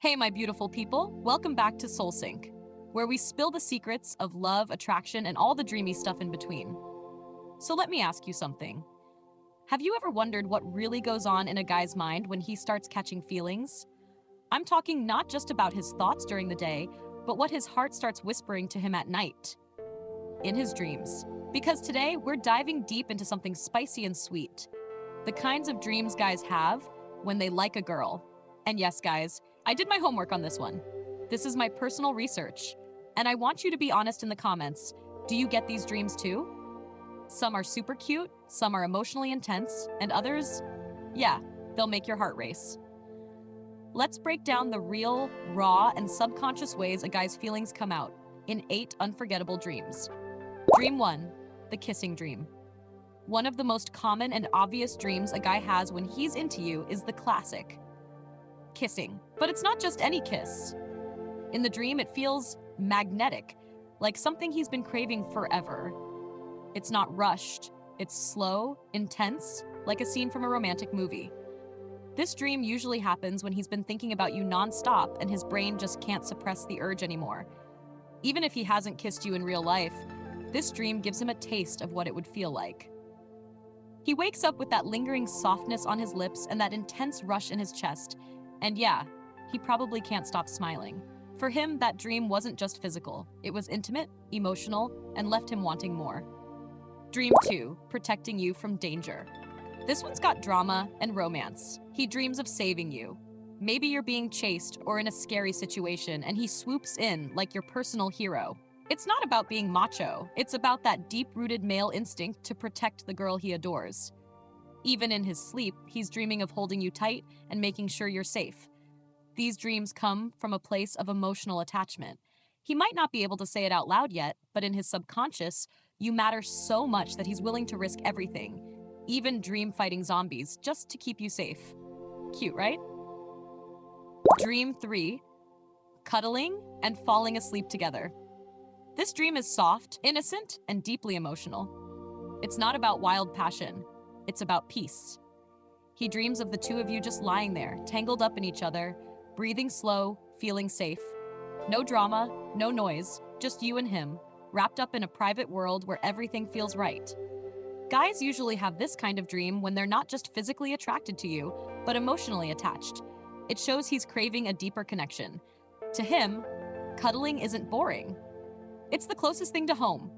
Hey, my beautiful people, welcome back to SoulSync, where we spill the secrets of love, attraction, and all the dreamy stuff in between. So let me ask you something. Have you ever wondered what really goes on in a guy's mind when he starts catching feelings? I'm talking not just about his thoughts during the day, but what his heart starts whispering to him at night, in his dreams. Because today, we're diving deep into something spicy and sweet. The kinds of dreams guys have when they like a girl. And yes, guys, I did my homework on this one. This is my personal research, and I want you to be honest in the comments. Do you get these dreams too? Some are super cute, some are emotionally intense, and others, yeah, they'll make your heart race. Let's break down the real, raw, and subconscious ways a guy's feelings come out in 8 unforgettable dreams. Dream 1, the kissing dream. One of the most common and obvious dreams a guy has when he's into you is the classic kissing. But it's not just any kiss. In the dream, it feels magnetic, like something he's been craving forever. It's not rushed, it's slow, intense, like a scene from a romantic movie. This dream usually happens when he's been thinking about you nonstop and his brain just can't suppress the urge anymore. Even if he hasn't kissed you in real life, this dream gives him a taste of what it would feel like. He wakes up with that lingering softness on his lips and that intense rush in his chest. And yeah, he probably can't stop smiling. For him, that dream wasn't just physical. It was intimate, emotional, and left him wanting more. Dream 2, protecting you from danger. This one's got drama and romance. He dreams of saving you. Maybe you're being chased or in a scary situation, and he swoops in like your personal hero. It's not about being macho. It's about that deep-rooted male instinct to protect the girl he adores. Even in his sleep, he's dreaming of holding you tight and making sure you're safe. These dreams come from a place of emotional attachment. He might not be able to say it out loud yet, but in his subconscious, you matter so much that he's willing to risk everything, even dream fighting zombies, just to keep you safe. Cute, right? Dream 3, cuddling and falling asleep together. This dream is soft, innocent, and deeply emotional. It's not about wild passion. It's about peace. He dreams of the two of you just lying there, tangled up in each other, breathing slow, feeling safe. No drama, no noise, just you and him, wrapped up in a private world where everything feels right. Guys usually have this kind of dream when they're not just physically attracted to you, but emotionally attached. It shows he's craving a deeper connection. To him, cuddling isn't boring. It's the closest thing to home.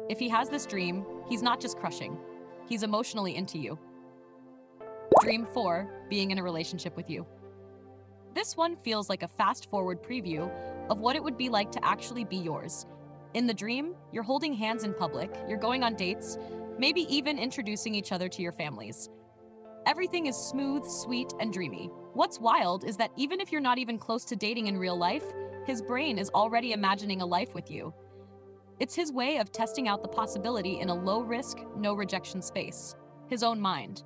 If he has this dream, he's not just crushing. He's emotionally into you. Dream 4, being in a relationship with you. This one feels like a fast-forward preview of what it would be like to actually be yours. In the dream, you're holding hands in public, you're going on dates, maybe even introducing each other to your families. Everything is smooth, sweet, and dreamy. What's wild is that even if you're not even close to dating in real life, his brain is already imagining a life with you. It's his way of testing out the possibility in a low-risk, no-rejection space, his own mind.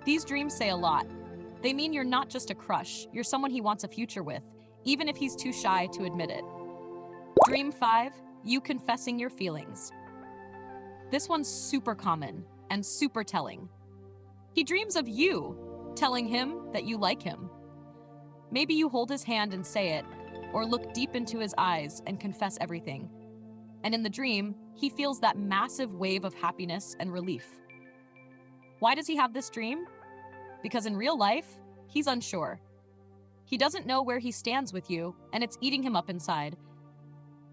These dreams say a lot. They mean you're not just a crush, you're someone he wants a future with, even if he's too shy to admit it. Dream 5, you confessing your feelings. This one's super common and super telling. He dreams of you telling him that you like him. Maybe you hold his hand and say it, or look deep into his eyes and confess everything. And in the dream, he feels that massive wave of happiness and relief. Why does he have this dream? Because in real life, he's unsure. He doesn't know where he stands with you, and it's eating him up inside.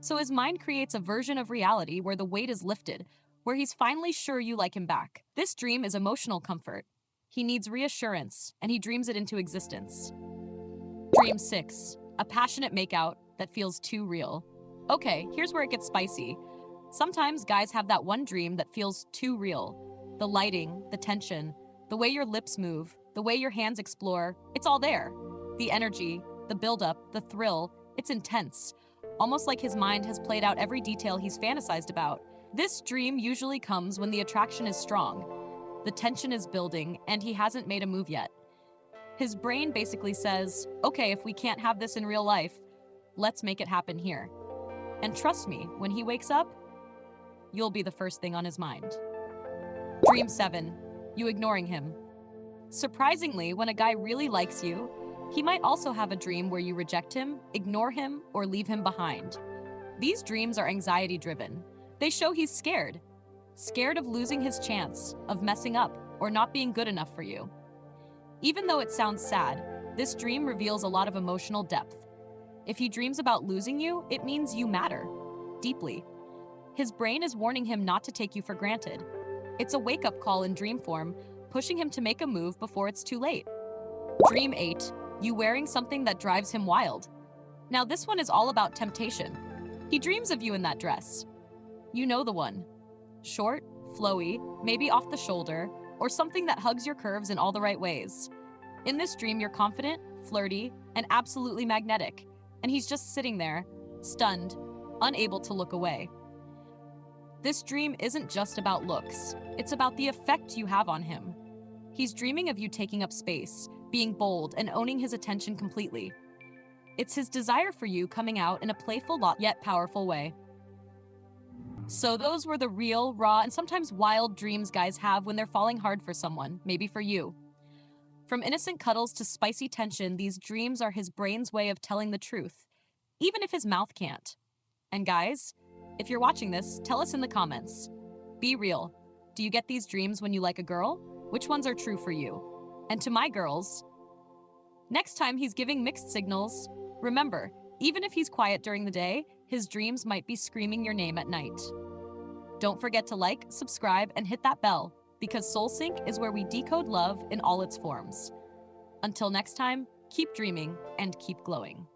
So his mind creates a version of reality where the weight is lifted, where he's finally sure you like him back. This dream is emotional comfort. He needs reassurance, and he dreams it into existence. Dream 6, a passionate makeout that feels too real. Okay, here's where it gets spicy. Sometimes guys have that one dream that feels too real. The lighting, the tension, the way your lips move, the way your hands explore, it's all there. The energy, the buildup, the thrill, it's intense. Almost like his mind has played out every detail he's fantasized about. This dream usually comes when the attraction is strong. The tension is building, and he hasn't made a move yet. His brain basically says, okay, if we can't have this in real life, let's make it happen here. And trust me, when he wakes up, you'll be the first thing on his mind. Dream 7, you ignoring him. Surprisingly, when a guy really likes you, He might also have a dream where you reject him, ignore him, or leave him behind. These dreams are anxiety-driven. They show he's scared. Scared of losing his chance, of messing up, or not being good enough for you. Even though it sounds sad, this dream reveals a lot of emotional depth. If he dreams about losing you, it means you matter. Deeply. His brain is warning him not to take you for granted. It's a wake-up call in dream form, pushing him to make a move before it's too late. Dream 8. You wearing something that drives him wild. Now this one is all about temptation. He dreams of you in that dress. You know the one. Short, flowy, maybe off the shoulder, or something that hugs your curves in all the right ways. In this dream, you're confident, flirty, and absolutely magnetic, and he's just sitting there, stunned, unable to look away. This dream isn't just about looks, it's about the effect you have on him. He's dreaming of you taking up space, being bold, and owning his attention completely. It's his desire for you coming out in a playful yet powerful way. So those were the real, raw, and sometimes wild dreams guys have when they're falling hard for someone, maybe for you. From innocent cuddles to spicy tension, these dreams are his brain's way of telling the truth, even if his mouth can't. And guys, if you're watching this, tell us in the comments. Be real. Do you get these dreams when you like a girl? Which ones are true for you? And to my girls, next time he's giving mixed signals, remember, even if he's quiet during the day, his dreams might be screaming your name at night. Don't forget to like, subscribe, and hit that bell, because SoulSync is where we decode love in all its forms. Until next time, keep dreaming and keep glowing.